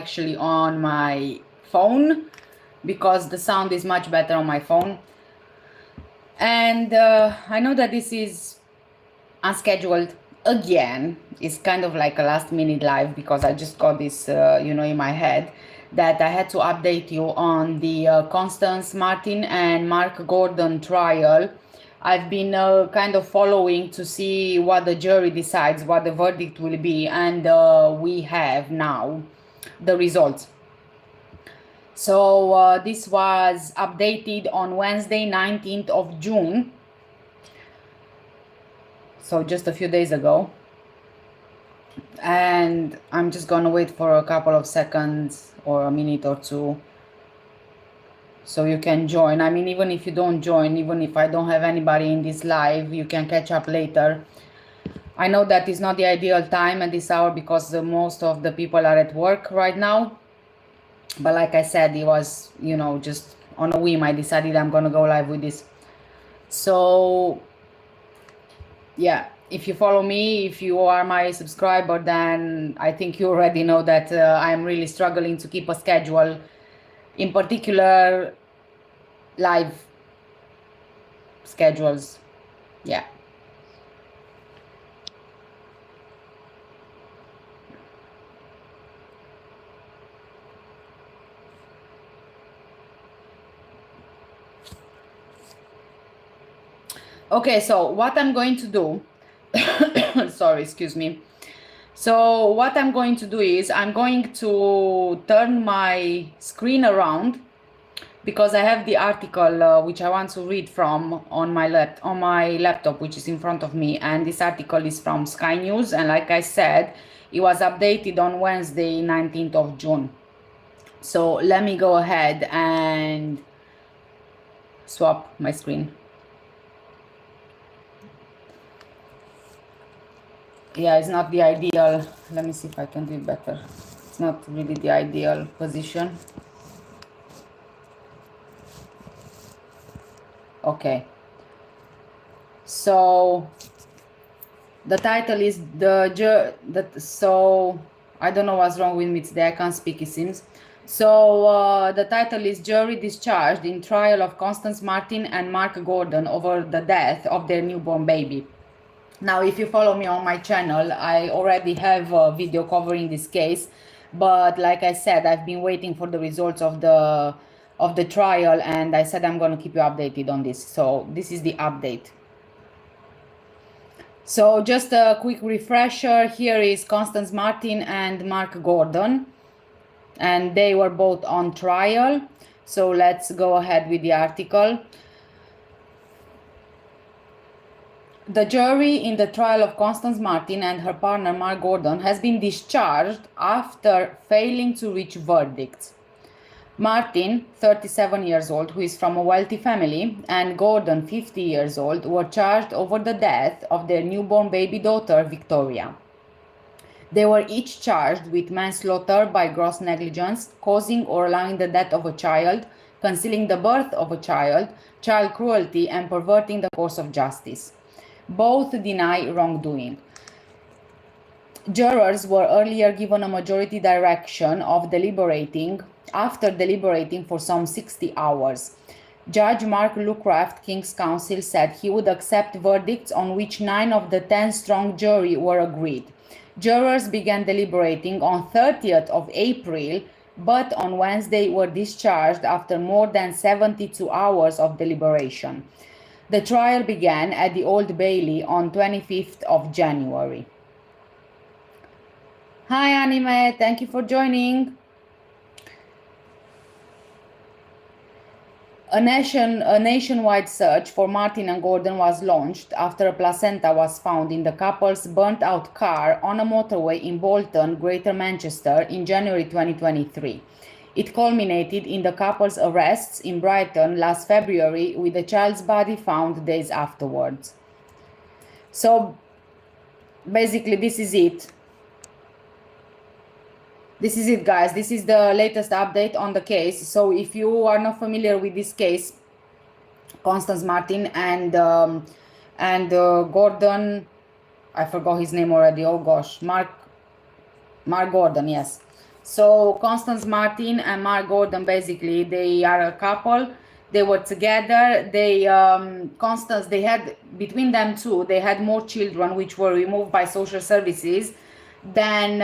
actually on my phone because the sound is much better on my phone. And I know that this is unscheduled again. It's kind of like a last minute live because I just got this, in my head that I had to update you on the Constance, Marten and Mark Gordon trial. I've been kind of following to see what the jury decides, what the verdict will be, and we have now the results. So this was updated on Wednesday, 19th of June. So just a few days ago. And I'm just gonna wait for a couple of seconds or a minute or two so you can join. I mean, even if you don't join, even if I don't have anybody in this live, you can catch up later. I know that is not the ideal time at this hour because most of the people are at work right now. But like I said, it was, just on a whim, I decided I'm gonna go live with this. So yeah, if you follow me, if you are my subscriber, then I think you already know that I'm really struggling to keep a schedule, in particular live schedules. Yeah. Okay, so what I'm going to do, sorry, excuse me. So what I'm going to do is I'm going to turn my screen around because I have the article which I want to read from on my laptop, which is in front of me, and this article is from Sky News, and like I said, it was updated on Wednesday, 19th of June. So let me go ahead and swap my screen. Yeah, it's not the ideal. Let me see if I can do it better. It's not really the ideal position. Okay. So the title is so I don't know what's wrong with me today. I can't speak, it seems. So the title is Jury Discharged in Trial of Constance, Marten and Mark Gordon over the death of their newborn baby. Now, if you follow me on my channel, I already have a video covering this case, but like I said, I've been waiting for the results of the trial, and I said I'm going to keep you updated on this. So this is the update. So just a quick refresher, here is Constance, Marten and Mark Gordon, and they were both on trial. So let's go ahead with the article. The jury in the trial of Constance Marten and her partner Mark Gordon has been discharged after failing to reach verdicts. Marten, 37 years old, who is from a wealthy family, and Gordon, 50 years old, were charged over the death of their newborn baby daughter, Victoria. They were each charged with manslaughter by gross negligence, causing or allowing the death of a child, concealing the birth of a child, child cruelty, and perverting the course of justice. Both deny wrongdoing. Jurors were earlier given a majority direction of deliberating after deliberating for some 60 hours. Judge Mark Lucraft, King's Counsel, said he would accept verdicts on which 9 of the 10-strong jury were agreed. Jurors began deliberating on 30th of April, but on Wednesday were discharged after more than 72 hours of deliberation. The trial began at the Old Bailey on 25th of January. Hi Anime, thank you for joining. A nationwide search for Marten and Gordon was launched after a placenta was found in the couple's burnt-out car on a motorway in Bolton, Greater Manchester in January 2023. It culminated in the couple's arrests in Brighton last February, with the child's body found days afterwards. So basically this is it. This is it, guys. This is the latest update on the case. So if you are not familiar with this case, Constance, Marten and Gordon, I forgot his name already. Oh gosh, Mark Gordon, yes. So Constance Marten and Mark Gordon, basically, they are a couple. They were together. They Constance, they had, between them two, they had more children which were removed by social services. Then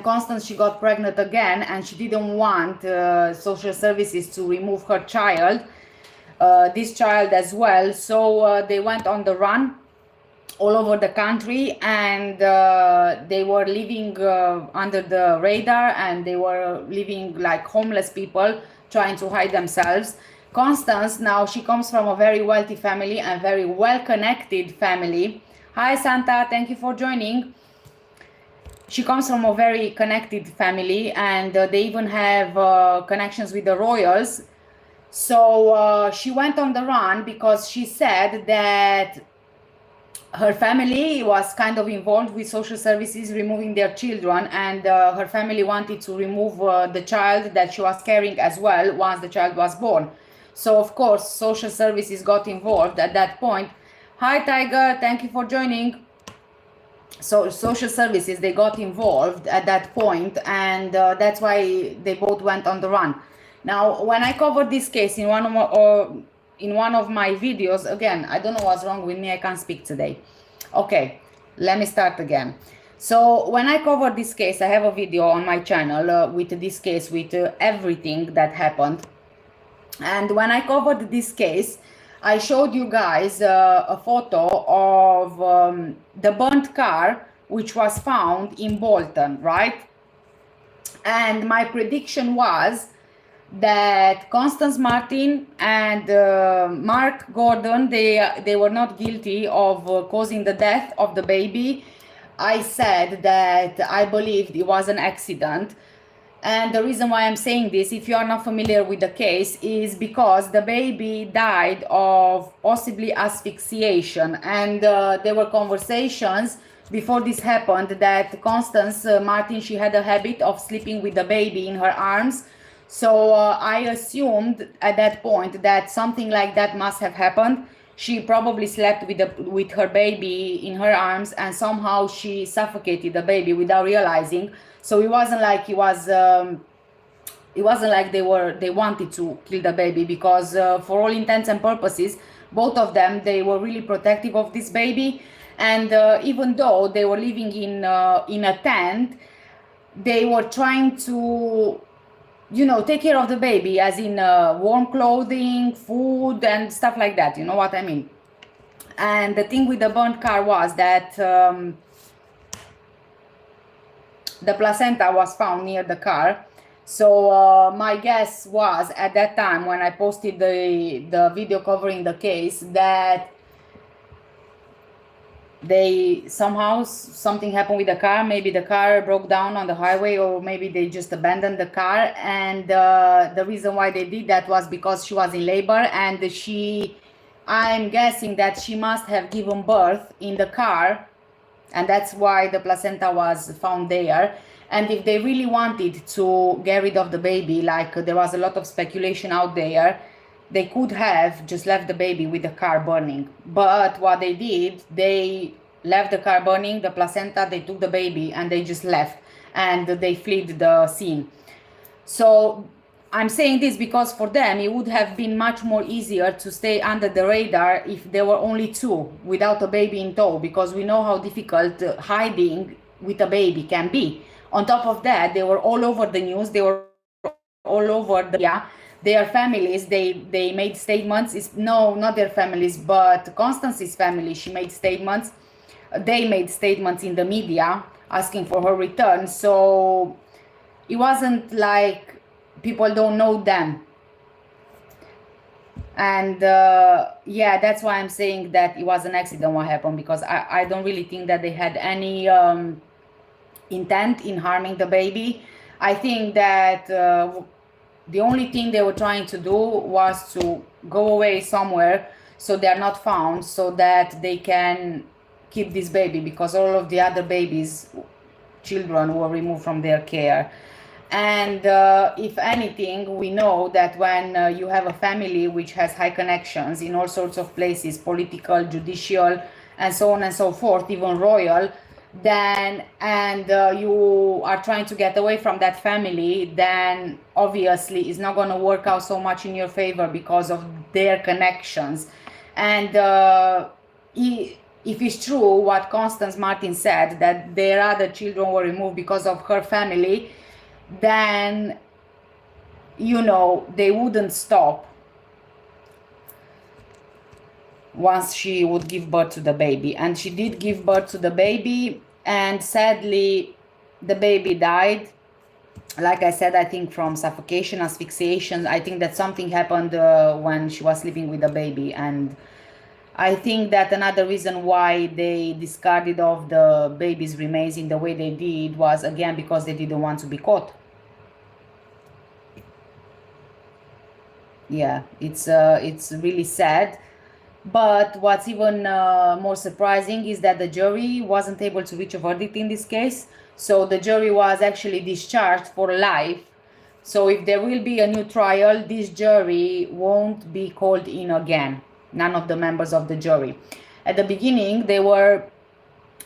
Constance, she got pregnant again, and she didn't want social services to remove her child, this child as well. So they went on the run all over the country, and they were living under the radar, and they were living like homeless people, trying to hide themselves. Constance, now she comes from a very wealthy family and very well-connected family. Hi Santa, thank you for joining. She comes from a very connected family, and they even have connections with the royals. So she went on the run because she said that her family was kind of involved with social services removing their children, and her family wanted to remove the child that she was carrying as well once the child was born. So of course social services got involved at that point. Hi Tiger, thank you for joining. So social services, they got involved at that point, and that's why they both went on the run. Now when I covered this case in one of my videos, again, I don't know what's wrong with me, I can't speak today. Okay, let me start again. So when I covered this case, I have a video on my channel with this case, with everything that happened. And when I covered this case, I showed you guys a photo of the burnt car which was found in Bolton, right? And my prediction was that Constance Marten and Mark Gordon, they were not guilty of causing the death of the baby. I said that I believed it was an accident. And the reason why I'm saying this, if you are not familiar with the case, is because the baby died of possibly asphyxiation. And there were conversations before this happened that Constance Marten, she had a habit of sleeping with the baby in her arms. So I assumed at that point that something like that must have happened. She probably slept with her baby in her arms, and somehow she suffocated the baby without realizing. So it wasn't like they wanted to kill the baby, because for all intents and purposes, both of them, they were really protective of this baby. And even though they were living in a tent, they were trying to, you know, take care of the baby, as in warm clothing, food, and stuff like that. You know what I mean? And the thing with the burnt car was that the placenta was found near the car. So my guess was, at that time when I posted the video covering the case, that something happened with the car. Maybe the car broke down on the highway, or maybe they just abandoned the car. And the reason why they did that was because she was in labor, and I'm guessing that she must have given birth in the car, and that's why the placenta was found there. And if they really wanted to get rid of the baby, like there was a lot of speculation out there, they could have just left the baby with the car burning. But what they did, they left the car burning, the placenta, they took the baby, and they just left, and they fled the scene. So I'm saying this because for them it would have been much more easier to stay under the radar if there were only two without a baby in tow, because we know how difficult hiding with a baby can be. On top of that, they were all over the news, they were all over the media. Their families, they made statements. No, not their families, but Constance's family, she made statements. They made statements in the media asking for her return. So it wasn't like people don't know them. And yeah, that's why I'm saying that it was an accident what happened, because I don't really think that they had any intent in harming the baby. I think that the only thing they were trying to do was to go away somewhere so they're not found, so that they can keep this baby, because all of the other children were removed from their care. And if anything, we know that when you have a family which has high connections in all sorts of places, political, judicial, and so on and so forth, even royal, then and you are trying to get away from that family, then obviously it's not going to work out so much in your favor because of their connections. And if it's true what Constance Marten said, that their other children were removed because of her family, then you know they wouldn't stop once she would give birth to the baby. And she did give birth to the baby, and sadly the baby died. Like I said, I think from suffocation, asphyxiation. I think that something happened when she was sleeping with the baby. And I think that another reason why they discarded of the baby's remains in the way they did was, again, because they didn't want to be caught. Yeah, it's really sad. But what's even more surprising is that the jury wasn't able to reach a verdict in this case. So the jury was actually discharged for life. So if there will be a new trial, this jury won't be called in again. None of the members of the jury. At the beginning, they were...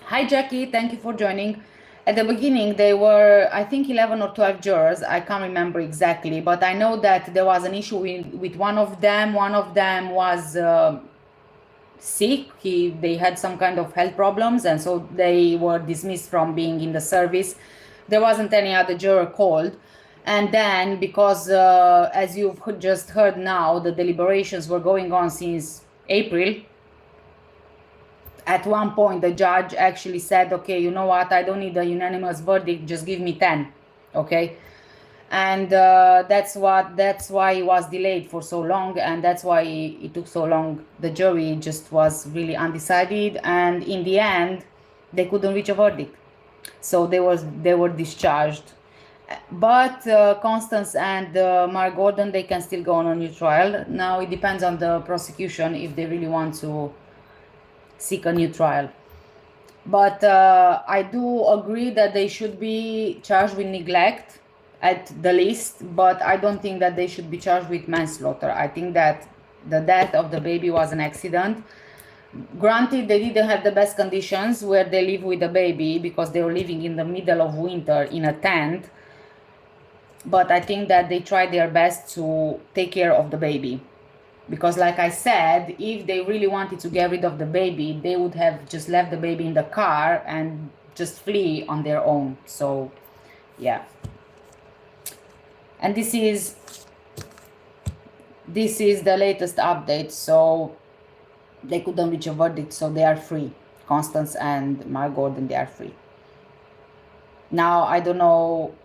Hi, Jackie. Thank you for joining. At the beginning, they were, I think, 11 or 12 jurors. I can't remember exactly. But I know that there was an issue with one of them. One of them was... sick. They had some kind of health problems, and so they were dismissed from being in the service. There wasn't any other juror called. And then, because as you've just heard now, the deliberations were going on since April. At one point the judge actually said, okay, you know what, I don't need a unanimous verdict, just give me 10. Okay. And that's why it was delayed for so long, and that's why it took so long. The jury just was really undecided, and in the end they couldn't reach a verdict, so they were discharged. But Constance and Mark Gordon, they can still go on a new trial. Now it depends on the prosecution if they really want to seek a new trial. But I do agree that they should be charged with neglect at the least, but I don't think that they should be charged with manslaughter. I think that the death of the baby was an accident. Granted, they didn't have the best conditions where they live with the baby, because they were living in the middle of winter in a tent, but I think that they tried their best to take care of the baby. Because like I said, if they really wanted to get rid of the baby, they would have just left the baby in the car and just flee on their own. So yeah. And this is the latest update. So they couldn't reach a verdict, so they are free. Constance and Mark Gordon, they are free. Now I don't know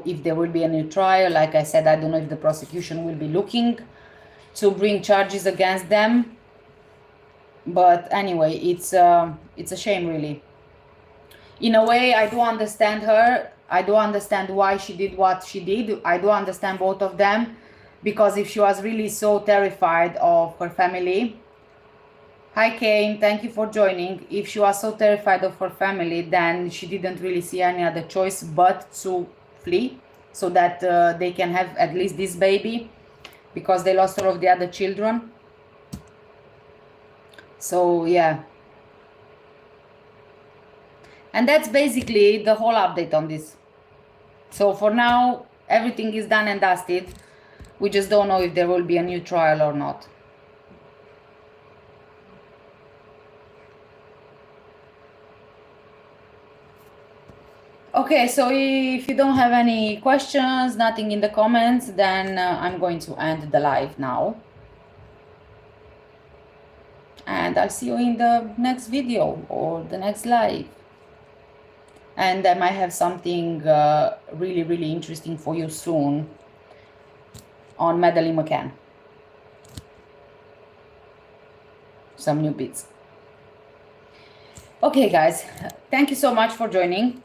if there will be a new trial. Like I said, I don't know if the prosecution will be looking to bring charges against them. But anyway, it's a shame, really. In a way, I do understand her. I do understand why she did what she did. I do understand both of them, because if she was really so terrified of her family... Hi Kane, thank you for joining. If she was so terrified of her family, then she didn't really see any other choice but to flee, so that they can have at least this baby, because they lost all of the other children. So yeah. And that's basically the whole update on this. So for now, everything is done and dusted. We just don't know if there will be a new trial or not. Okay, so if you don't have any questions, nothing in the comments, then I'm going to end the live now. And I'll see you in the next video or the next live. And I might have something really, really interesting for you soon on Madeleine McCann. Some new bits. Okay, guys, thank you so much for joining.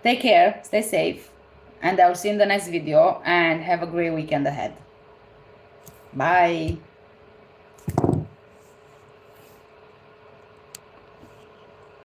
Take care, stay safe, and I'll see you in the next video, and have a great weekend ahead. Bye.